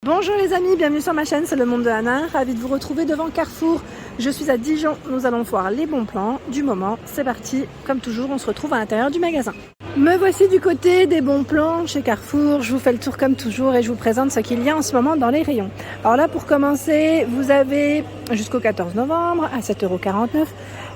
Bonjour les amis, bienvenue sur ma chaîne, c'est le monde de Anna, ravi de vous retrouver devant Carrefour. Je suis à Dijon, nous allons voir les bons plans du moment. C'est parti, comme toujours, on se retrouve à l'intérieur du magasin. Me voici du côté des bons plans chez Carrefour. Je vous fais le tour comme toujours et je vous présente ce qu'il y a en ce moment dans les rayons. Alors là, pour commencer, vous avez jusqu'au 14 novembre à 7,49 €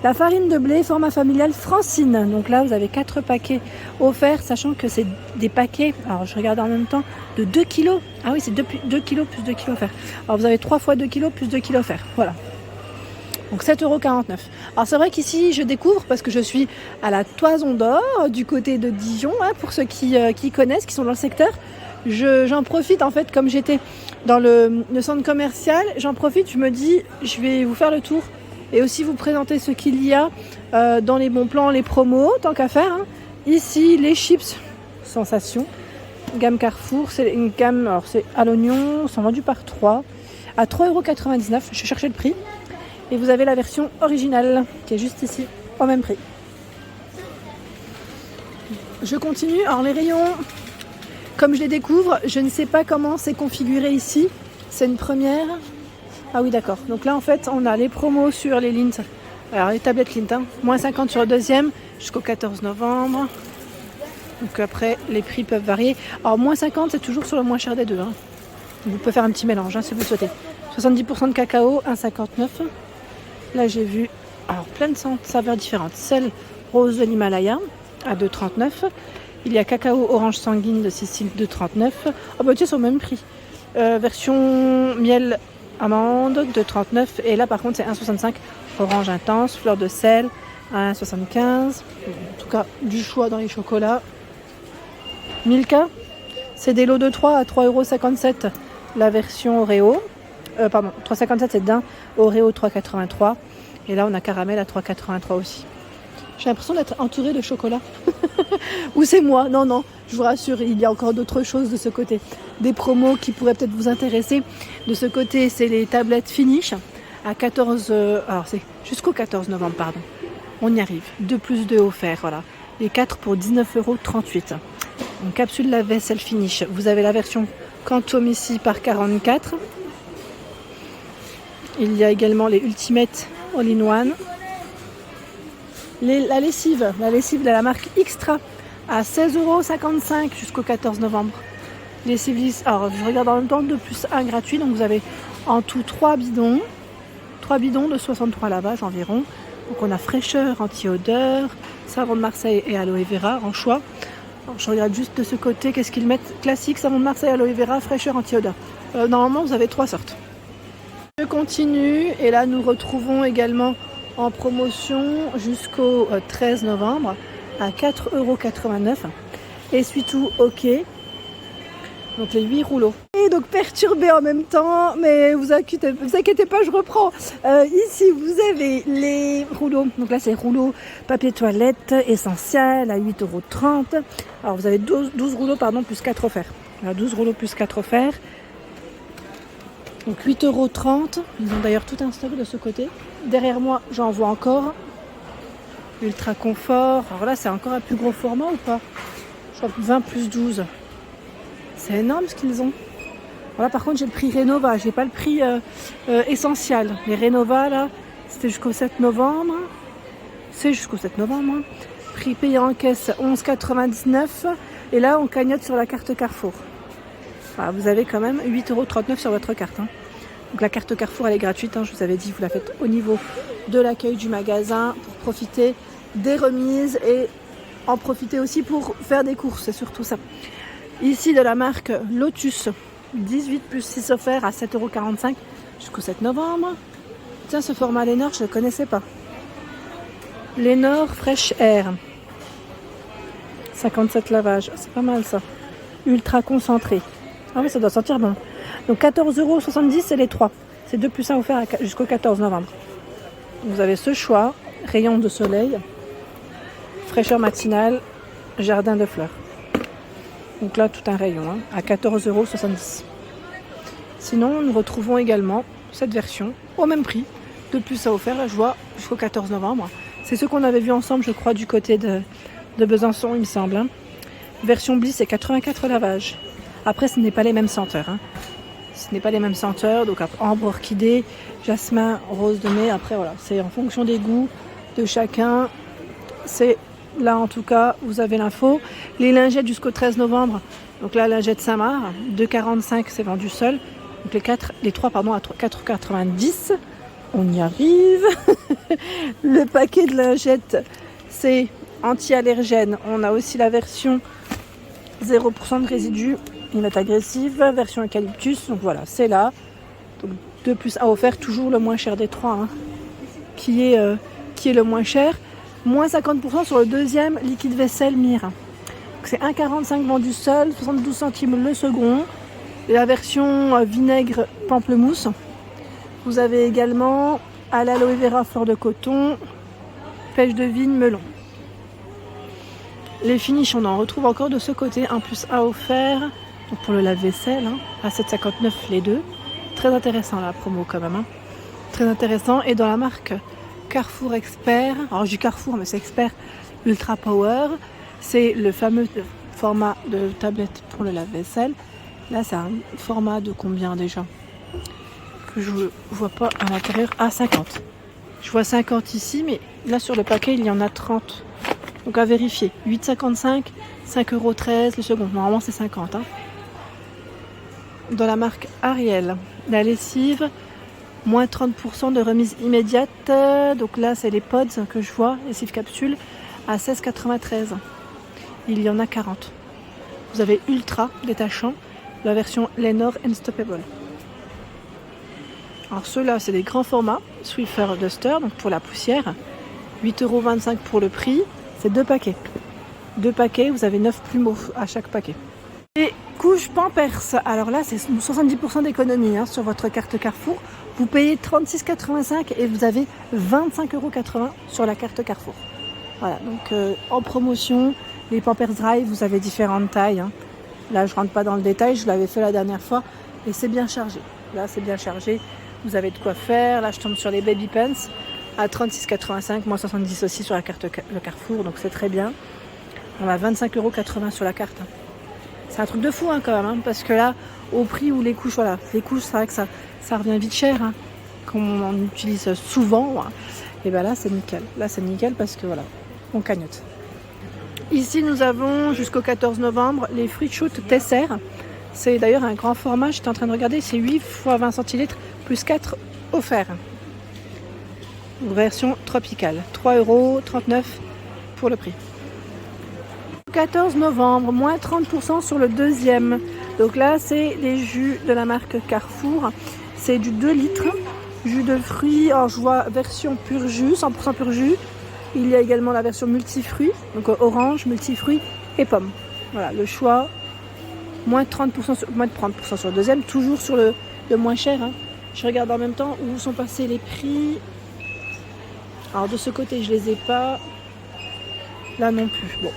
la farine de blé format familial Francine. Donc là, vous avez 4 paquets offerts, sachant que c'est des paquets, alors je regarde en même temps, de 2 kg. Ah oui, c'est 2 kg plus 2 kg offerts. Alors vous avez 3 fois 2 kg plus 2 kg offerts. Voilà. Donc 7,49 €. Alors c'est vrai qu'ici je découvre parce que je suis à la Toison d'Or du côté de Dijon, hein, pour ceux qui connaissent, qui sont dans le secteur. J'en profite en fait, comme j'étais dans le centre commercial, j'en profite, je me dis je vais vous faire le tour et aussi vous présenter ce qu'il y a dans les bons plans, les promos, tant qu'à faire. Hein. Ici les chips Sensation, gamme Carrefour, c'est une gamme, alors c'est à l'oignon, sont vendus par 3 à 3,99 €. Je cherchais le prix. Et vous avez la version originale qui est juste ici, au même prix. Je continue. Alors les rayons, comme je les découvre, je ne sais pas comment c'est configuré ici. C'est une première. Ah oui, d'accord. Donc là, en fait, on a les promos sur les Lindt. Alors les tablettes Lindt, hein. Moins 50 sur le deuxième jusqu'au 14 novembre. Donc après, les prix peuvent varier. Alors moins 50, c'est toujours sur le moins cher des deux. Hein. Vous pouvez faire un petit mélange, hein, si vous le souhaitez. 70% de cacao, 1,59 €. Là, j'ai vu alors, plein de saveurs différentes. Celle rose de l'Himalaya à 2,39 €. Il y a cacao orange sanguine de Sicile, 2,39 €. Ah bah tiens, c'est au même prix. Version miel amande, 2,39 €. Et là, par contre, c'est 1,65 €. Orange intense, fleur de sel, à 1,75 €. En tout cas, du choix dans les chocolats. Milka, c'est des lots de 3 à 3,57 €. La version Oreo. 3,57 c'est d'un, Oreo 3,83 et là on a caramel à 3,83 aussi. J'ai l'impression d'être entourée de chocolat. Ou c'est moi, non, je vous rassure, il y a encore d'autres choses de ce côté. Des promos qui pourraient peut-être vous intéresser. De ce côté, c'est les tablettes Finish à 14, alors c'est jusqu'au 14 novembre, pardon. On y arrive, 2 plus 2 offerts, voilà. Les 4 pour 19,38 €. Une capsule lave-vaisselle Finish. Vous avez la version Quantum ici par 44. Il y a également les Ultimate All-in-One. La lessive de la marque Extra à 16,55 € jusqu'au 14 novembre. Lessive lisse, alors je regarde en même temps 2 plus 1 gratuit, donc vous avez en tout 3 bidons de 63 lavages environ. Donc on a fraîcheur, anti-odeur, savon de Marseille et aloe vera en choix. Alors, je regarde juste de ce côté, qu'est-ce qu'ils mettent? Classique, savon de Marseille, aloe vera, fraîcheur, anti-odeur. Normalement vous avez 3 sortes. Je continue et là nous retrouvons également en promotion jusqu'au 13 novembre à 4,89 €. Essuie-tout OK. Donc les 8 rouleaux. Et donc perturbé en même temps, mais vous inquiétez pas, je reprends. Ici vous avez les rouleaux. Donc là c'est rouleau papier toilette essentiel à 8,30 €. Alors vous avez 12 rouleaux plus 4 offerts. Voilà, 12 rouleaux plus 4 offerts. Donc 8,30 €. Ils ont d'ailleurs tout un stock de ce côté. Derrière moi, j'en vois encore. Ultra confort. Alors là, c'est encore un plus gros format ou pas? Je crois que 20 plus 12. C'est énorme ce qu'ils ont. Voilà, par contre, j'ai le prix Renova. J'ai pas le prix essentiel. Les Renova, là, c'était jusqu'au 7 novembre. C'est jusqu'au 7 novembre. Hein. Prix payé en caisse 11,99 €. Et là, on cagnotte sur la carte Carrefour. Voilà, vous avez quand même 8,39 € sur votre carte. Hein. Donc la carte Carrefour, elle est gratuite. Hein, je vous avais dit, vous la faites au niveau de l'accueil du magasin pour profiter des remises et en profiter aussi pour faire des courses. C'est surtout ça. Ici, de la marque Lotus, 18 plus 6 offerts à 7,45 € jusqu'au 7 novembre. Tiens, ce format Lénore, je ne le connaissais pas. Lénore Fresh Air. 57 lavages. C'est pas mal ça. Ultra concentré. Ah oui, ça doit sentir bon. Donc 14,70 €, c'est les 3. C'est 2 plus 1 offerts jusqu'au 14 novembre. Vous avez ce choix. Rayon de soleil. Fraîcheur matinale. Jardin de fleurs. Donc là, tout un rayon, hein, à 14,70 €. Sinon, nous retrouvons également cette version au même prix. 2 plus 1 offert, je vois, jusqu'au 14 novembre. C'est ce qu'on avait vu ensemble, je crois, du côté de Besançon, il me semble. Hein. Version Bliss, c'est 84 lavages. Après, ce n'est pas les mêmes senteurs. Hein. Ce n'est pas les mêmes senteurs, donc ambre, orchidée, jasmin, rose de mai. Après voilà, c'est en fonction des goûts de chacun. C'est là en tout cas, vous avez l'info. Les lingettes jusqu'au 13 novembre. Donc là, lingette Saint-Marc, 2,45 c'est vendu seul. Donc les trois à 4,90. On y arrive. Le paquet de lingettes, c'est anti-allergène. On a aussi la version 0% de résidus. Ils mettent agressive, version eucalyptus. Donc voilà, c'est là. Donc 2 plus 1 offert, toujours le moins cher des trois. Hein, qui est le moins cher. Moins 50% sur le deuxième liquide vaisselle Mire. C'est 1,45 vendu seul, 72 centimes le second. Et la version vinaigre pamplemousse. Vous avez également à l'aloe vera fleur de coton, pêche de vigne melon. Les finishes, on en retrouve encore de ce côté, 1 plus 1 offert. Donc pour le lave-vaisselle, hein, à 7,59 les deux. Très intéressant la promo quand même. Hein. Très intéressant. Et dans la marque Carrefour Expert, alors je dis Carrefour mais c'est Expert Ultra Power, c'est le fameux format de tablette pour le lave-vaisselle. Là c'est un format de combien déjà? Que je vois pas à l'intérieur. Ah 50. Je vois 50 ici, mais là sur le paquet il y en a 30. Donc à vérifier. 8,55, 5,13€ le second. Normalement c'est 50. Hein. Dans la marque Ariel, la lessive, moins 30% de remise immédiate. Donc là c'est les pods que je vois, lessive capsule, à 16,93. Il y en a 40. Vous avez Ultra détachant, la version Lenor Unstoppable. Alors ceux-là c'est des grands formats, Swiffer Duster, donc pour la poussière, 8,25€ pour le prix, c'est 2 paquets. 2 paquets, vous avez 9 plumeaux à chaque paquet. Et couche Pampers, alors là c'est 70% d'économie hein, sur votre carte Carrefour. Vous payez 36,85 et vous avez 25,80€ sur la carte Carrefour. Voilà, donc en promotion, les Pampers Dry, vous avez différentes tailles. Hein. Là je rentre pas dans le détail, je l'avais fait la dernière fois et c'est bien chargé. Là c'est bien chargé, vous avez de quoi faire. Là je tombe sur les Baby Pants à 36,85, moins 70 aussi sur la carte le Carrefour, donc c'est très bien. On a 25,80€ sur la carte. C'est un truc de fou hein, quand même, hein, parce que là, au prix où les couches, voilà, les couches, c'est vrai que ça revient vite cher, hein, comme on en utilise souvent, hein, et bien là c'est nickel. Là c'est nickel parce que voilà, on cagnotte. Ici nous avons jusqu'au 14 novembre les Fruit Shoot Tesser. C'est d'ailleurs un grand format, j'étais en train de regarder, c'est 8 x 20 centilitres plus 4 offerts. Version tropicale, 3,39€ pour le prix. 14 novembre, moins 30% sur le deuxième. Donc là, c'est les jus de la marque Carrefour. C'est du 2 litres. Jus de fruits, alors je vois version pur jus, 100% pur jus. Il y a également la version multifruits, donc orange, multifruits et pommes. Voilà, le choix. Moins de 30% sur le deuxième, toujours sur le moins cher. Hein. Je regarde en même temps où sont passés les prix. Alors de ce côté, je les ai pas. Là non plus. Bon.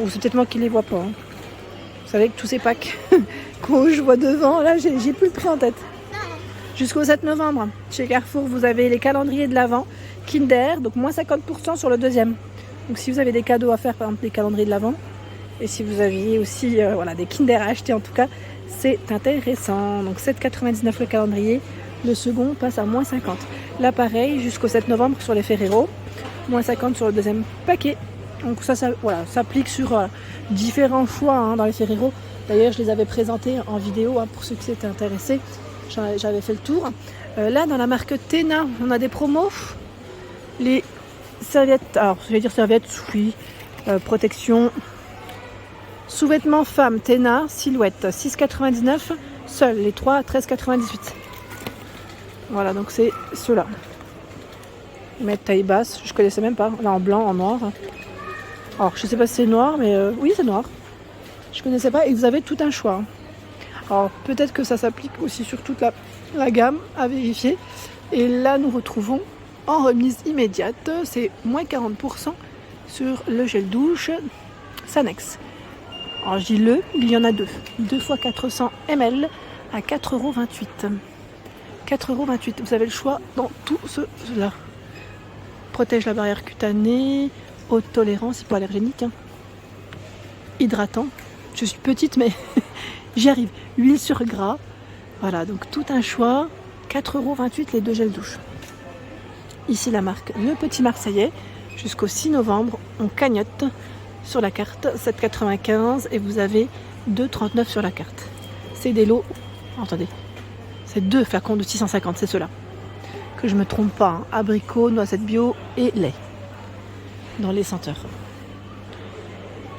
Ou c'est peut-être moi qui les vois pas. Hein. Vous savez que tous ces packs que je vois devant, là j'ai plus le prix en tête. Jusqu'au 7 novembre, chez Carrefour, vous avez les calendriers de l'Avent Kinder, donc moins 50% sur le deuxième. Donc si vous avez des cadeaux à faire, par exemple des calendriers de l'Avent, et si vous aviez aussi voilà, des Kinder à acheter en tout cas, c'est intéressant. Donc 7,99 le calendrier, le second passe à moins 50. Là pareil, jusqu'au 7 novembre sur les Ferrero, moins 50 sur le deuxième paquet. Donc ça voilà, s'applique sur différents choix hein, dans les Ferrero. D'ailleurs, je les avais présentés en vidéo hein, pour ceux qui s'étaient intéressés. J'avais fait le tour. Là, dans la marque Tena, on a des promos. Les serviettes, alors je vais dire serviettes, oui, protection. Sous-vêtements femmes Tena, silhouette, 6,99. Seuls les 3 à 13,98. Voilà, donc c'est ceux-là. Ils mettent taille basse, je connaissais même pas. Là en blanc, en noir. Alors je sais pas si c'est noir, mais oui c'est noir. Je connaissais pas et vous avez tout un choix. Alors peut-être que ça s'applique aussi sur toute la gamme à vérifier. Et là nous retrouvons en remise immédiate, c'est moins 40% sur le gel douche Sanex. Alors je dis il y en a 2 fois 400 ml à 4,28€. 4,28€, vous avez le choix dans tout cela. Protège la barrière cutanée, haute tolérance, hypoallergénique, hein. Hydratant. Je suis petite mais j'y arrive. Huile sur gras, Voilà, donc tout un choix. 4,28 € les 2 gels douche. Ici la marque Le Petit Marseillais. Jusqu'au 6 novembre, on cagnotte sur la carte 7,95 et vous avez 2,39 sur la carte. C'est des lots, attendez, c'est 2 flacons de 650, c'est ceux-là. Que je me trompe pas, hein. Abricot, noisette bio et lait dans les senteurs.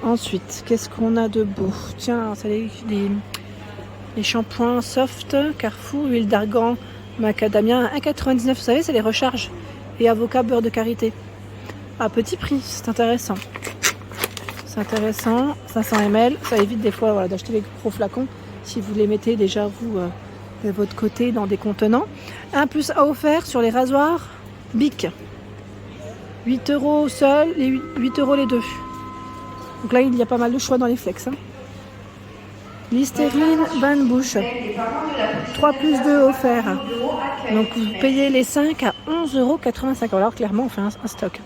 Ensuite, qu'est-ce qu'on a de beau? Tiens, c'est les shampoings soft, Carrefour, huile d'argan, macadamia, 1,99 €, vous savez, c'est les recharges. Et avocat beurre de karité. À petit prix, c'est intéressant. C'est intéressant, 500 ml, ça évite des fois voilà, d'acheter les gros flacons si vous les mettez déjà vous de votre côté dans des contenants. Un plus à offert sur les rasoirs Bic. 8 € seul et 8 € les deux. Donc là, il y a pas mal de choix dans les flex. Hein. Listerine, bain de bouche. 3 plus 2 offerts. Donc vous payez les 5 à 11,85 €. Alors clairement, on fait un stock.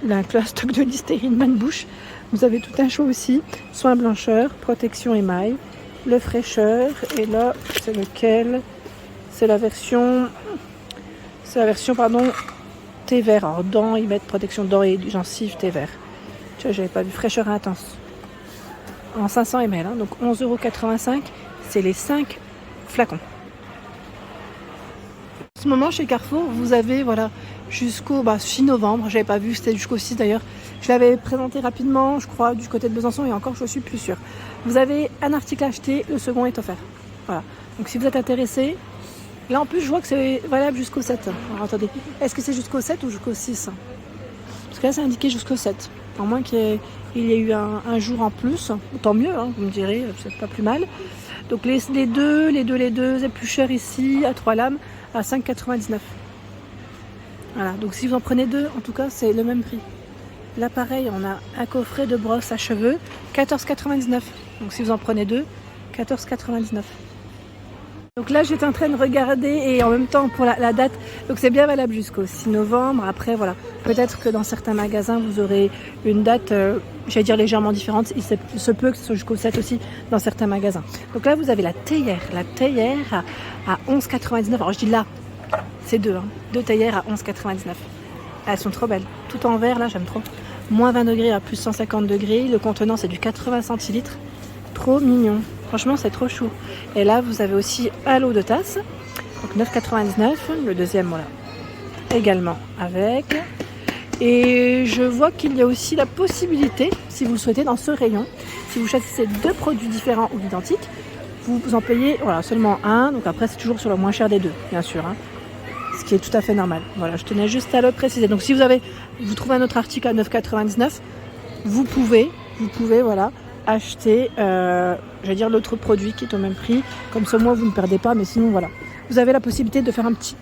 Un stock de Listerine, bain de bouche. Vous avez tout un choix aussi. Soin blancheur, protection émail, le fraîcheur. Et là, c'est lequel? C'est la version thé vert. Alors dents, ils mettent protection dents et gencives thé vert. Tu vois, j'avais pas vu fraîcheur intense. En 500 ml, hein, donc 11,85 €, c'est les 5 flacons. En ce moment, chez Carrefour, vous avez voilà, jusqu'au 6 novembre, j'avais pas vu, c'était jusqu'au 6 d'ailleurs. Je l'avais présenté rapidement, je crois, du côté de Besançon, et encore, je suis plus sûre. Vous avez un article à acheter, le second est offert. Voilà. Donc si vous êtes intéressé, là en plus, je vois que c'est valable jusqu'au 7. Alors attendez, est-ce que c'est jusqu'au 7 ou jusqu'au 6? Parce que là, c'est indiqué jusqu'au 7. À moins qu'il y ait eu un jour en plus, tant mieux, hein, vous me direz, c'est pas plus mal. Donc les deux éplucheurs ici à 3 lames à 5,99 €. Voilà, donc si vous en prenez 2, en tout cas, c'est le même prix. Là, pareil, on a un coffret de brosse à cheveux, 14,99 €. Donc si vous en prenez 2, 14,99 €. Donc là, j'étais en train de regarder et en même temps pour la date, donc c'est bien valable jusqu'au 6 novembre. Après, voilà, peut-être que dans certains magasins, vous aurez une date, j'allais dire légèrement différente. Il se peut que ce soit jusqu'au 7 aussi dans certains magasins. Donc là, vous avez la théière à 11,99 €. Alors je dis là, c'est 2 théières à 11,99 €. Elles sont trop belles. Tout en vert, là, j'aime trop. Moins 20 degrés à plus 150 degrés. Le contenant, c'est du 80 centilitres. Trop mignon. Franchement, c'est trop chou. Et là, vous avez aussi un lot de tasses. Donc 9,99 €. Le deuxième, voilà. Également avec. Et je vois qu'il y a aussi la possibilité, si vous le souhaitez, dans ce rayon, si vous choisissez 2 produits différents ou identiques, vous en payez voilà, seulement un. Donc après, c'est toujours sur le moins cher des 2, bien sûr. Hein. Ce qui est tout à fait normal. Voilà, je tenais juste à le préciser. Donc si vous trouvez un autre article à 9,99 €, vous pouvez voilà, acheter l'autre produit qui est au même prix. Comme ça, moi, vous ne perdez pas. Mais sinon, voilà. Vous avez la possibilité de faire un petit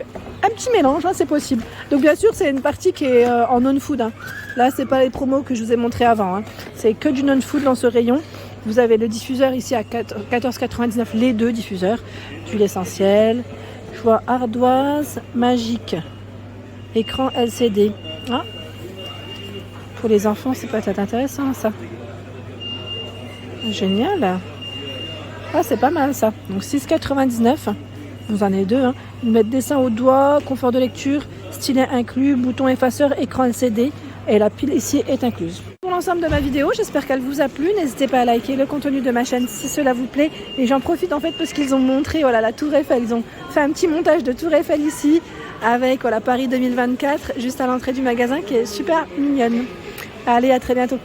mélange, hein, c'est possible. Donc bien sûr, c'est une partie qui est en non-food. Hein. Là, c'est pas les promos que je vous ai montré avant. Hein. C'est que du non-food dans ce rayon. Vous avez le diffuseur ici à 14,99 €, les 2 diffuseurs. D'huile essentielle. Je vois ardoise magique. Écran LCD. Ah. Pour les enfants, c'est peut-être intéressant ça. Génial. Ah, c'est pas mal ça. Donc 6,99 €. Vous en avez 2. Hein. Vous mettez dessin au doigt, confort de lecture, stylet inclus, bouton effaceur, écran LCD. Et la pile ici est incluse. Pour l'ensemble de ma vidéo, j'espère qu'elle vous a plu. N'hésitez pas à liker le contenu de ma chaîne si cela vous plaît. Et j'en profite en fait parce qu'ils ont montré voilà, la Tour Eiffel. Ils ont fait un petit montage de Tour Eiffel ici avec voilà, Paris 2024 juste à l'entrée du magasin qui est super mignonne. Allez, à très bientôt.